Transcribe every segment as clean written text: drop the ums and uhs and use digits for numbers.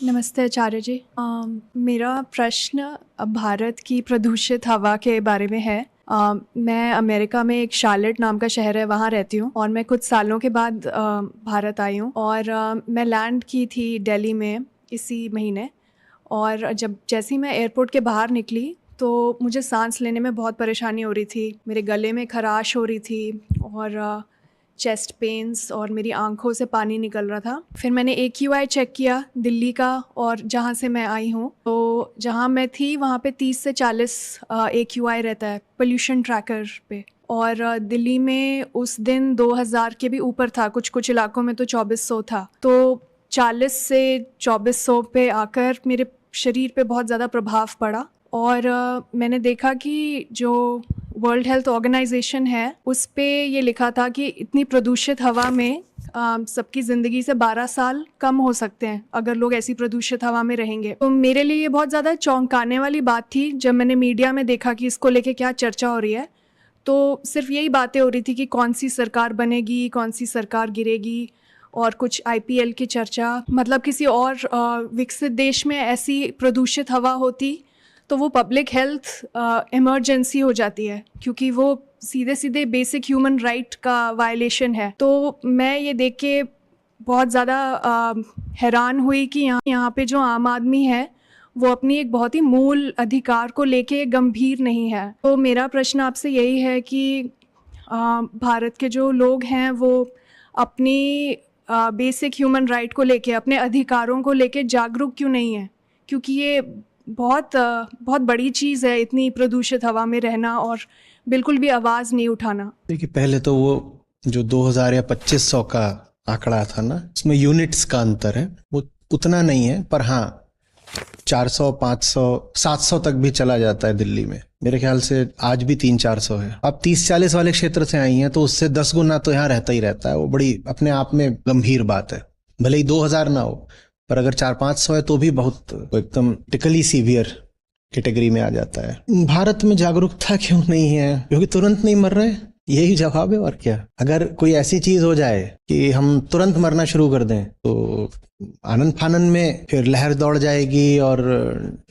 नमस्ते आचार्य जी। मेरा प्रश्न भारत की प्रदूषित हवा के बारे में है। मैं अमेरिका में एक शार्लेट नाम का शहर है, वहाँ रहती हूँ और मैं कुछ सालों के बाद भारत आई हूँ और मैं लैंड की थी दिल्ली में इसी महीने। और जैसे ही मैं एयरपोर्ट के बाहर निकली तो मुझे सांस लेने में बहुत परेशानी हो रही थी, मेरे गले में खराश हो रही थी और चेस्ट पेन्स और मेरी आँखों से पानी निकल रहा था। फिर मैंने AQI चेक किया दिल्ली का और जहाँ से मैं आई हूँ, तो जहाँ मैं थी वहाँ पे 30 से 40 AQI रहता है पोल्यूशन ट्रैकर पे। और दिल्ली में उस दिन 2000 के भी ऊपर था, कुछ कुछ इलाकों में तो 2400 था। तो 40 से 2400 पे आकर मेरे शरीर पे बहुत ज़्यादा प्रभाव पड़ा। और मैंने देखा कि जो वर्ल्ड हेल्थ ऑर्गेनाइजेशन है उस पे ये लिखा था कि इतनी प्रदूषित हवा में सबकी ज़िंदगी से 12 साल कम हो सकते हैं अगर लोग ऐसी प्रदूषित हवा में रहेंगे। तो मेरे लिए ये बहुत ज़्यादा चौंकाने वाली बात थी जब मैंने मीडिया में देखा कि इसको लेके क्या चर्चा हो रही है। तो सिर्फ यही बातें हो रही थी कि कौन सी सरकार बनेगी, कौन सी सरकार गिरेगी, और कुछ IPL की चर्चा। मतलब किसी और विकसित देश में ऐसी प्रदूषित हवा होती तो वो पब्लिक हेल्थ इमरजेंसी हो जाती है, क्योंकि वो सीधे सीधे बेसिक ह्यूमन राइट का वायलेशन है। तो मैं ये देख के बहुत ज़्यादा हैरान हुई कि यहाँ पे जो आम आदमी है वो अपनी एक बहुत ही मूल अधिकार को लेके गंभीर नहीं है। तो मेरा प्रश्न आपसे यही है कि भारत के जो लोग हैं वो अपनी बेसिक ह्यूमन राइट को लेके, अपने अधिकारों को लेके जागरूक क्यों नहीं है? क्योंकि ये बहुत बड़ी चीज़ है इतनी प्रदूषित हवा में रहना और बिल्कुल भी आवाज़ नहीं उठाना। देखिए, पहले तो वो जो 2000 या 2500 का आंकड़ा था ना, उसमें यूनिट्स का अंतर है, वो उतना नहीं है। पर हाँ, 400, 500, 700 तक भी चला जाता है दिल्ली में। मेरे ख्याल से आज भी 300-400 है। अब 30-40 वाले क्षेत्र से आई हैं तो उससे 10 गुना तो यहाँ रहता ही रहता है। वो बड़ी अपने आप में गंभीर बात है। भले ही 2000 ना हो, पर अगर 400-500 है तो भी बहुत एकदम टिकली सीवियर कैटेगरी में आ जाता है। भारत में जागरूकता क्यों नहीं है? क्योंकि तुरंत नहीं मर रहे, यही जवाब है। और क्या? अगर कोई ऐसी चीज हो जाए कि हम तुरंत मरना शुरू कर दें तो आनंद फानन में फिर लहर दौड़ जाएगी और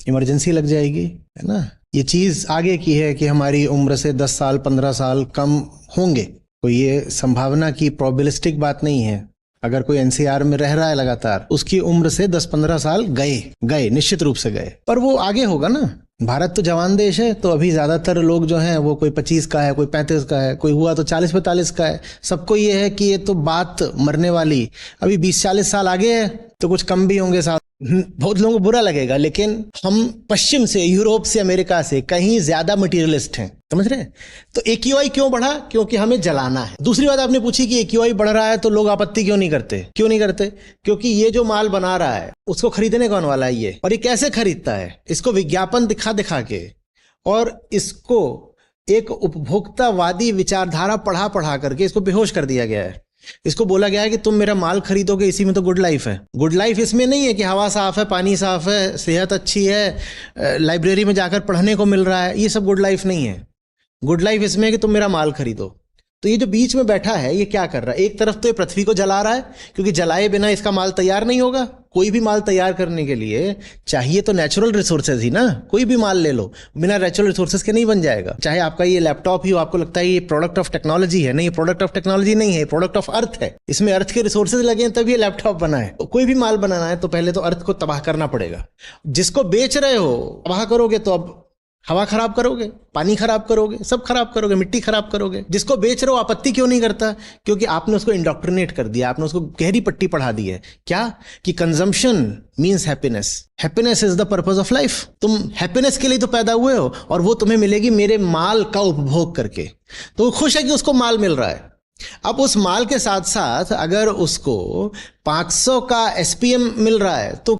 इमरजेंसी लग जाएगी, है ना। ये चीज आगे की है कि हमारी उम्र से 10 साल 15 साल कम होंगे। कोई ये संभावना की प्रोबेबिलिस्टिक बात नहीं है। अगर कोई NCR में रह रहा है लगातार, उसकी उम्र से 10-15 साल गए निश्चित रूप से गए। पर वो आगे होगा ना। भारत तो जवान देश है, तो अभी ज्यादातर लोग जो हैं वो कोई 25 का है, कोई 35 का है, कोई हुआ तो 40-45 का है। सबको ये है कि ये तो बात मरने वाली, अभी 20-40 साल आगे है तो कुछ कम भी होंगे साथ। बहुत लोगों को बुरा लगेगा, लेकिन हम पश्चिम से, यूरोप से, अमेरिका से कहीं ज्यादा मटीरियलिस्ट हैं, समझ रहे हैं। तो AQI क्यों बढ़ा? क्योंकि हमें जलाना है। दूसरी बात आपने पूछी कि AQI बढ़ रहा है तो लोग आपत्ति क्यों नहीं करते? क्योंकि ये जो माल बना रहा है उसको खरीदने कौन वाला है ये, और ये कैसे खरीदता है? इसको विज्ञापन दिखा के और इसको एक उपभोक्तावादी विचारधारा पढ़ा करके इसको बेहोश कर दिया गया है। इसको बोला गया है कि तुम मेरा माल खरीदोगे, इसी में तो गुड लाइफ है। गुड लाइफ इसमें नहीं है कि हवा साफ है, पानी साफ है, सेहत अच्छी है, लाइब्रेरी में जाकर पढ़ने को मिल रहा है। ये सब गुड लाइफ नहीं है। गुड लाइफ इसमें है कि तुम मेरा माल खरीदो। तो ये जो बीच में बैठा है ये क्या कर रहा है? एक तरफ तो ये पृथ्वी को जला रहा है, क्योंकि जलाए बिना इसका माल तैयार नहीं होगा। कोई भी माल तैयार करने के लिए चाहिए तो नेचुरल रिसोर्सेज ही ना। कोई भी माल ले लो, बिना नेचुरल रिसोर्सेज के नहीं बन जाएगा। चाहे आपका ये लैपटॉप ही हो, आपको लगता है ये प्रोडक्ट ऑफ टेक्नोलॉजी है, नहीं, ये प्रोडक्ट ऑफ टेक्नोलॉजी नहीं है, प्रोडक्ट ऑफ अर्थ है। इसमें अर्थ के रिसोर्सेज लगे हैं तब ये लैपटॉप बना है। तो कोई भी माल बनाना है तो पहले तो अर्थ को तबाह करना पड़ेगा। जिसको बेच रहे हो तबाह करोगे तो अब हवा खराब करोगे, पानी खराब करोगे, सब खराब करोगे, मिट्टी खराब करोगे। जिसको बेच रहे हो आपत्ति क्यों नहीं करता? क्योंकि आपने उसको इंडोक्ट्रिनेट कर दिया, आपने उसको गहरी पट्टी पढ़ा दी है। क्या? कि consumption means happiness, happiness is the purpose of life. तुम हैप्पीनेस के लिए तो पैदा हुए हो और वो तुम्हें मिलेगी मेरे माल का उपभोग करके। तो वो खुश है कि उसको माल मिल रहा है। अब उस माल के साथ साथ अगर उसको 500 का SPM मिल रहा है तो